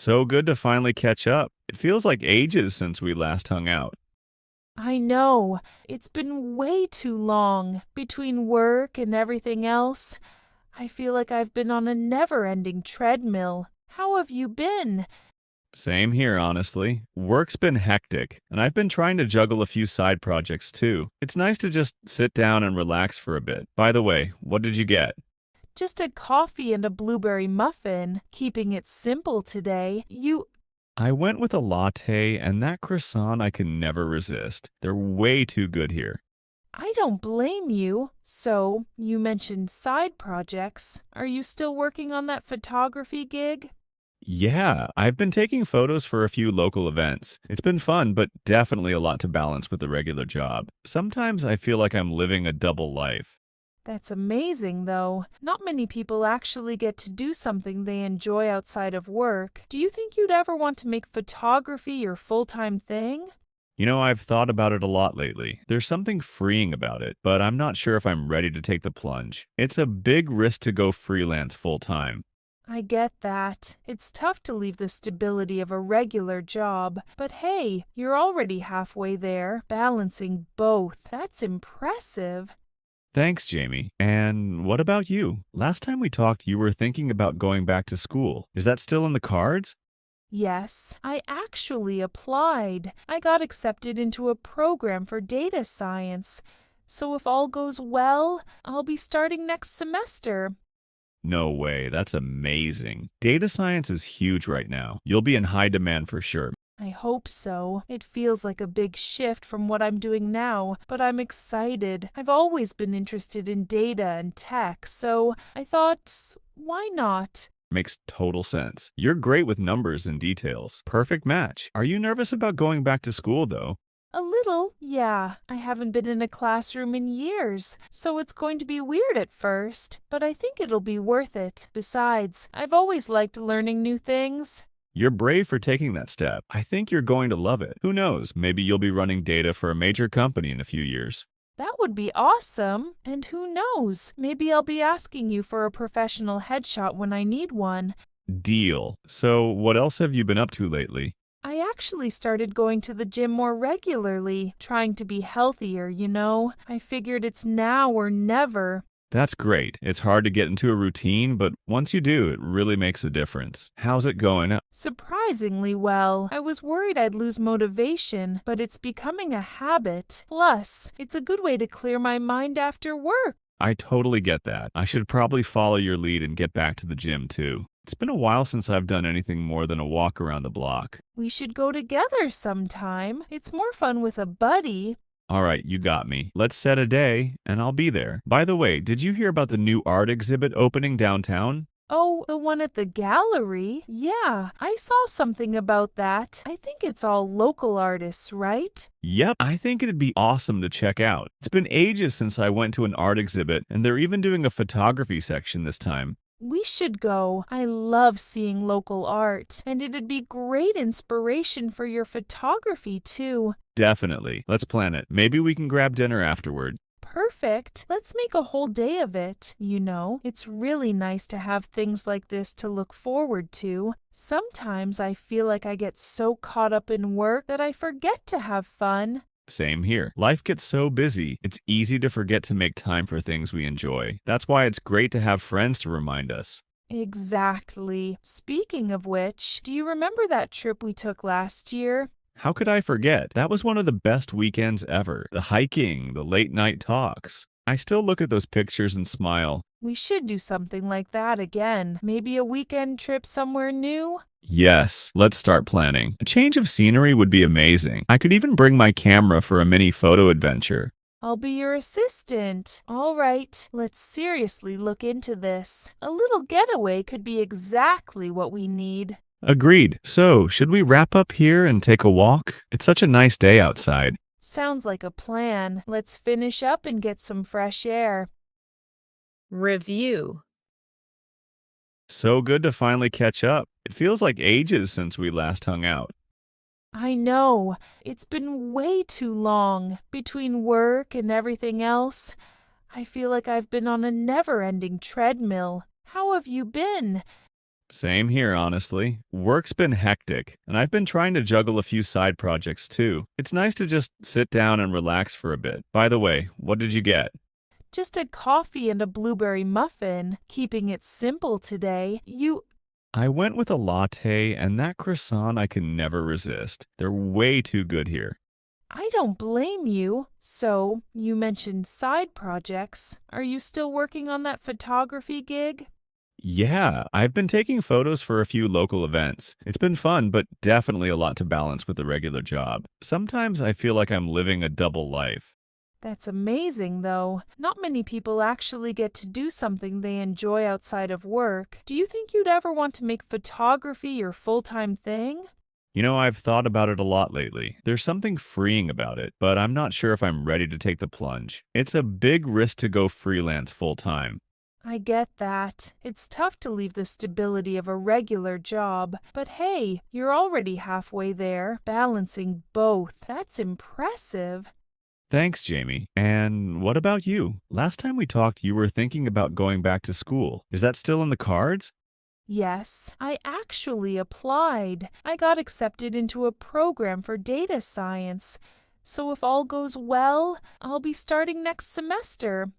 So good to finally catch up. It feels like ages since we last hung out. I know. It's been way too long. Between work and everything else, I feel like I've been on a never-ending treadmill. How have you been? Same here, honestly. Work's been hectic, and I've been trying to juggle a few side projects too. It's nice to just sit down and relax for a bit. By the way, what did you get? Just a coffee and a blueberry muffin. Keeping it simple today. I went with a latte, and that croissant I can never resist. They're way too good here. I don't blame you. So, you mentioned side projects. Are you still working on that photography gig? Yeah, I've been taking photos for a few local events. It's been fun, but definitely a lot to balance with the regular job. Sometimes I feel like I'm living a double life. That's amazing, though. Not many people actually get to do something they enjoy outside of work. Do you think you'd ever want to make photography your full-time thing? I've thought about it a lot lately. There's something freeing about it, but I'm not sure if I'm ready to take the plunge. It's a big risk to go freelance full time. I get that. It's tough to leave the stability of a regular job. But hey, you're already halfway there, balancing both. That's impressive. Thanks, Jamie. And what about you? Last time we talked, you were thinking about going back to school. Is that still in the cards? Yes, I actually applied. I got accepted into a program for data science. So if all goes well, I'll be starting next semester. No way. That's amazing. Data science is huge right now. You'll be in high demand for sure. I hope so. It feels like a big shift from what I'm doing now, but I'm excited. I've always been interested in data and tech, so I thought, why not? Makes total sense. You're great with numbers and details. Perfect match. Are you nervous about going back to school, though? A little, yeah. I haven't been in a classroom in years, so it's going to be weird at first, but I think it'll be worth it. Besides, I've always liked learning new things. You're brave for taking that step. I think you're going to love it. Who knows? Maybe you'll be running data for a major company in a few years. That would be awesome. And who knows? Maybe I'll be asking you for a professional headshot when I need one. Deal. So, what else have you been up to lately? I actually started going to the gym more regularly, trying to be healthier. I figured it's now or never. That's great. It's hard to get into a routine, but once you do, it really makes a difference. How's it going? Surprisingly well. I was worried I'd lose motivation, but it's becoming a habit. Plus, it's a good way to clear my mind after work. I totally get that. I should probably follow your lead and get back to the gym too. It's been a while since I've done anything more than a walk around the block. We should go together sometime. It's more fun with a buddy. All right, you got me. Let's set a day, and I'll be there. By the way, did you hear about the new art exhibit opening downtown? Oh, the one at the gallery? Yeah, I saw something about that. I think it's all local artists, right? Yep, I think it'd be awesome to check out. It's been ages since I went to an art exhibit, and they're even doing a photography section this time. We should go. I love seeing local art, and it'd be great inspiration for your photography, too. Definitely. Let's plan it. Maybe we can grab dinner afterward. Perfect. Let's make a whole day of it. It's really nice to have things like this to look forward to. Sometimes I feel like I get so caught up in work that I forget to have fun. Same here. Life gets so busy, it's easy to forget to make time for things we enjoy. That's why it's great to have friends to remind us. Exactly. Speaking of which, do you remember that trip we took last year? How could I forget? That was one of the best weekends ever. The hiking, the late night talks. I still look at those pictures and smile. We should do something like that again. Maybe a weekend trip somewhere new? Yes, let's start planning. A change of scenery would be amazing. I could even bring my camera for a mini photo adventure. I'll be your assistant. All right, let's seriously look into this. A little getaway could be exactly what we need. Agreed. So, should we wrap up here and take a walk? It's such a nice day outside. Sounds like a plan. Let's finish up and get some fresh air. Review. So good to finally catch up. It feels like ages since we last hung out. I know. It's been way too long. Between work and everything else, I feel like I've been on a never-ending treadmill. How have you been? Same here, honestly. Work's been hectic, and I've been trying to juggle a few side projects too. It's nice to just sit down and relax for a bit. By the way, what did you get? Just a coffee and a blueberry muffin, keeping it simple today. I went with a latte, and that croissant I can never resist. They're way too good here. I don't blame you. So, you mentioned side projects. Are you still working on that photography gig? Yeah, I've been taking photos for a few local events. It's been fun, but definitely a lot to balance with the regular job. Sometimes I feel like I'm living a double life. That's amazing, though. Not many people actually get to do something they enjoy outside of work. Do you think you'd ever want to make photography your full-time thing? I've thought about it a lot lately. There's something freeing about it, but I'm not sure if I'm ready to take the plunge. It's a big risk to go freelance full time. I get that. It's tough to leave the stability of a regular job, but hey, you're already halfway there, balancing both. That's impressive. Thanks, Jamie. And what about you? Last time we talked, you were thinking about going back to school. Is that still in the cards? Yes, I actually applied. I got accepted into a program for data science. So if all goes well, I'll be starting next semester.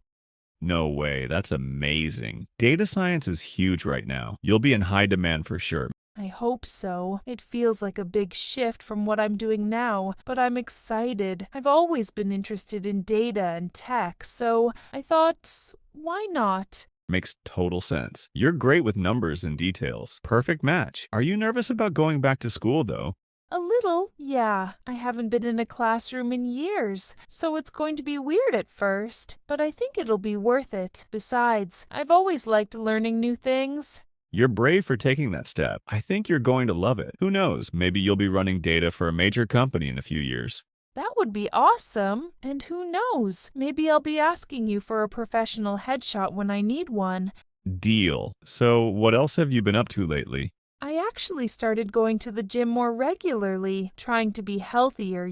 No way. That's amazing. Data science is huge right now. You'll be in high demand for sure. I hope so. It feels like a big shift from what I'm doing now, but I'm excited. I've always been interested in data and tech, so I thought, why not? Makes total sense. You're great with numbers and details. Perfect match. Are you nervous about going back to school, though? A little, yeah. I haven't been in a classroom in years, so it's going to be weird at first, but I think it'll be worth it. Besides, I've always liked learning new things. You're brave for taking that step. I think you're going to love it. Who knows? Maybe you'll be running data for a major company in a few years. That would be awesome. And who knows? Maybe I'll be asking you for a professional headshot when I need one. Deal. So, what else have you been up to lately? I actually started going to the gym more regularly, trying to be healthier.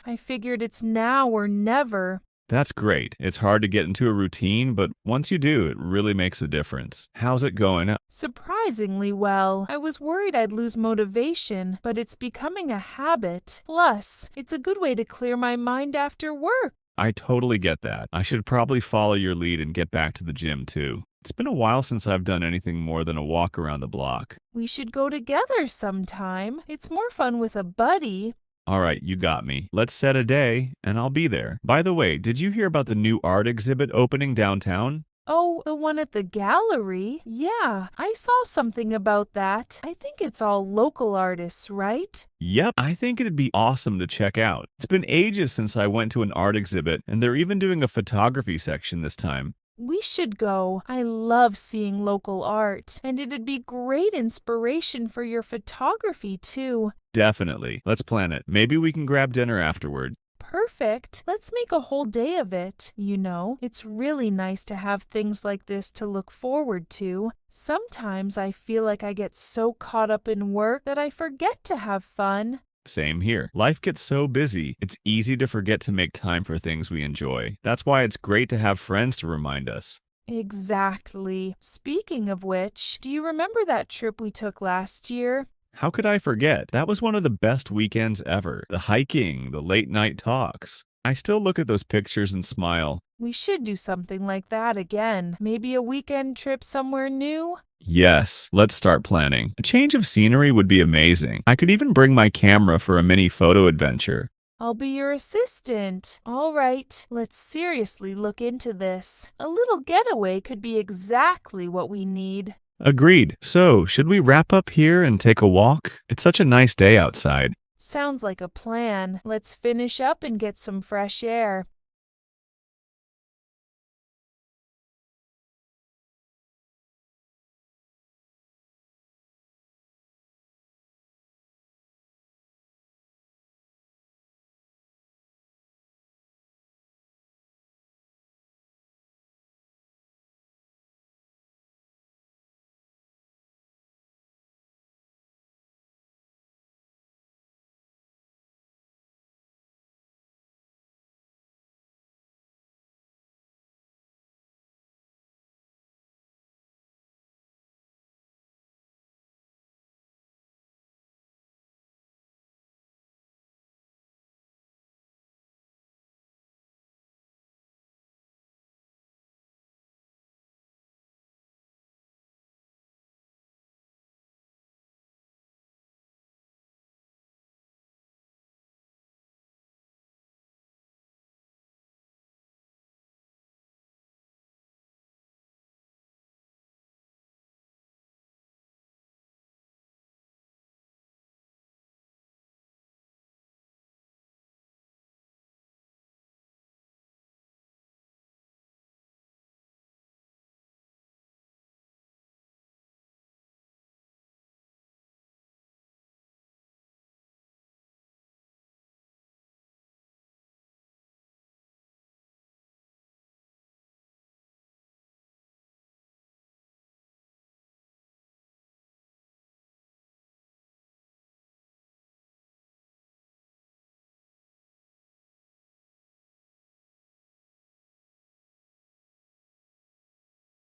I figured it's now or never. That's great. It's hard to get into a routine, but once you do, it really makes a difference. How's it going? Surprisingly well. I was worried I'd lose motivation, but it's becoming a habit. Plus, it's a good way to clear my mind after work. I totally get that. I should probably follow your lead and get back to the gym too. It's been a while since I've done anything more than a walk around the block. We should go together sometime. It's more fun with a buddy. All right, you got me. Let's set a day, and I'll be there. By the way, did you hear about the new art exhibit opening downtown? Oh, the one at the gallery? Yeah, I saw something about that. I think it's all local artists, right? Yep, I think it'd be awesome to check out. It's been ages since I went to an art exhibit, and they're even doing a photography section this time. We should go. I love seeing local art, and it'd be great inspiration for your photography, too. Definitely. Let's plan it. Maybe we can grab dinner afterward. Perfect. Let's make a whole day of it. It's really nice to have things like this to look forward to. Sometimes I feel like I get so caught up in work that I forget to have fun. Same here. Life gets so busy, it's easy to forget to make time for things we enjoy. That's why it's great to have friends to remind us. Exactly. Speaking of which, do you remember that trip we took last year? How could I forget? That was one of the best weekends ever. The hiking, the late night talks. I still look at those pictures and smile. We should do something like that again. Maybe a weekend trip somewhere new? Yes, let's start planning. A change of scenery would be amazing. I could even bring my camera for a mini photo adventure. I'll be your assistant. All right, let's seriously look into this. A little getaway could be exactly what we need. Agreed. So, should we wrap up here and take a walk? It's such a nice day outside. Sounds like a plan. Let's finish up and get some fresh air.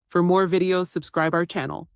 For more videos, subscribe our channel.